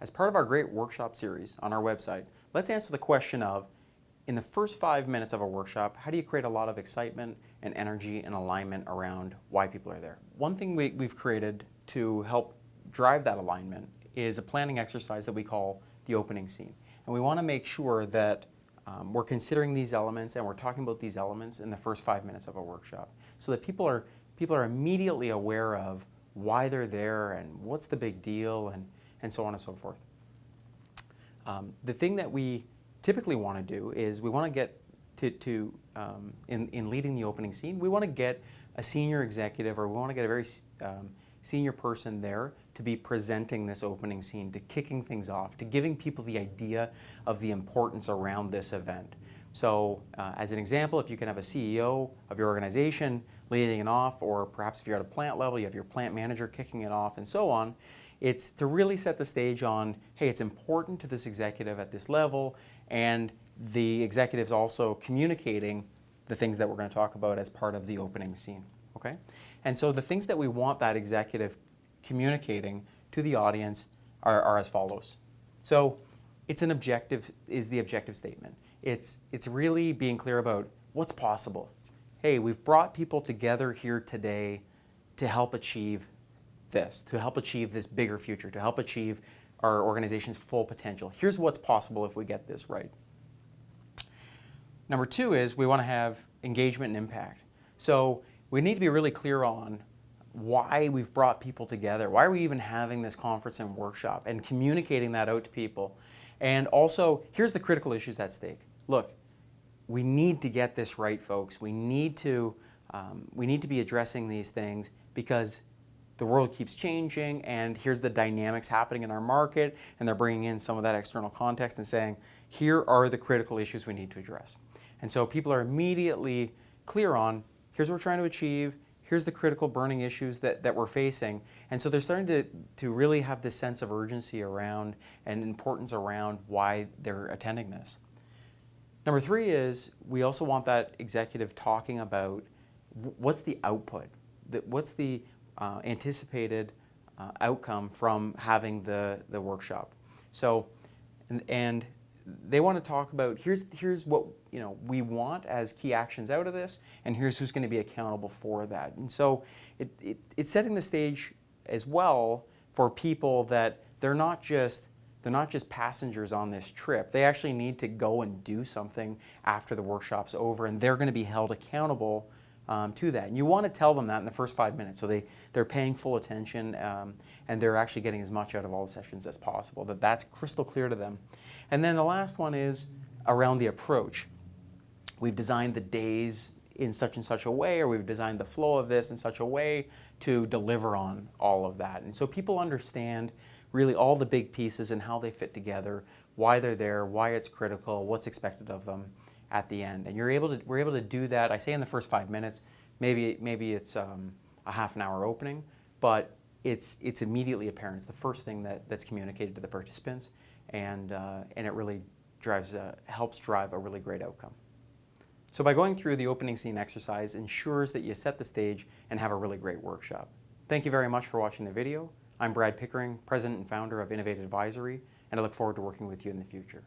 As part of our great workshop series on our website, let's answer the question of, in the first 5 minutes of a workshop, how do you create a lot of excitement and energy and alignment around why people are there? One thing we've created to help drive that alignment is a planning exercise that we call the opening scene. And we want to make sure that we're considering these elements and we're talking about these elements in the first 5 minutes of a workshop so that people are immediately aware of why they're there and what's the big deal and so on and so forth. The thing that we typically want to do is we want to get in leading the opening scene, we want to get a senior executive or we want to get a very senior person there to be presenting this opening scene, to kicking things off, to giving people the idea of the importance around this event. So as an example, if you can have a CEO of your organization leading it off, or perhaps if you're at a plant level, you have your plant manager kicking it off and so on, it's to really set the stage on, hey, it's important to this executive at this level, and the executive's also communicating the things that we're going to talk about as part of the opening scene, okay? And so the things that we want that executive communicating to the audience are as follows. So it's the objective statement. It's really being clear about what's possible. Hey, we've brought people together here today to help achieve this, to help achieve this bigger future, to help achieve our organization's full potential. Here's what's possible if we get this right. Number two is we want to have engagement and impact. So we need to be really clear on why we've brought people together. Why are we even having this conference and workshop, and communicating that out to people. And also, here's the critical issues at stake. Look, we need to get this right, folks. We need to be addressing these things because the world keeps changing, and here's the dynamics happening in our market, and they're bringing in some of that external context and saying, here are the critical issues we need to address. And so people are immediately clear on, here's what we're trying to achieve, here's the critical burning issues that we're facing. And so they're starting to really have this sense of urgency around and importance around why they're attending this. Number three is we also want that executive talking about what's the output, what's the anticipated outcome from having the workshop. So, and they want to talk about here's what we want as key actions out of this, and here's who's going to be accountable for that. And so it's setting the stage as well for people that they're not just passengers on this trip. They actually need to go and do something after the workshop's over, and they're going to be held accountable to that. And you want to tell them that in the first 5 minutes, so they're paying full attention and they're actually getting as much out of all the sessions as possible, that's crystal clear to them. And then the last one is around the approach. We've designed the days in such and such a way, or we've designed the flow of this in such a way to deliver on all of that. And so people understand really all the big pieces and how they fit together, why they're there, why it's critical, what's expected of them at the end. And we're able to do that, I say in the first 5 minutes, maybe it's a half an hour opening, but it's immediately apparent. It's the first thing that's communicated to the participants, and it really helps drive a really great outcome. So by going through the opening scene exercise ensures that you set the stage and have a really great workshop. Thank you very much for watching the video. I'm Brad Pickering, President and Founder of Innovate Advisory, and I look forward to working with you in the future.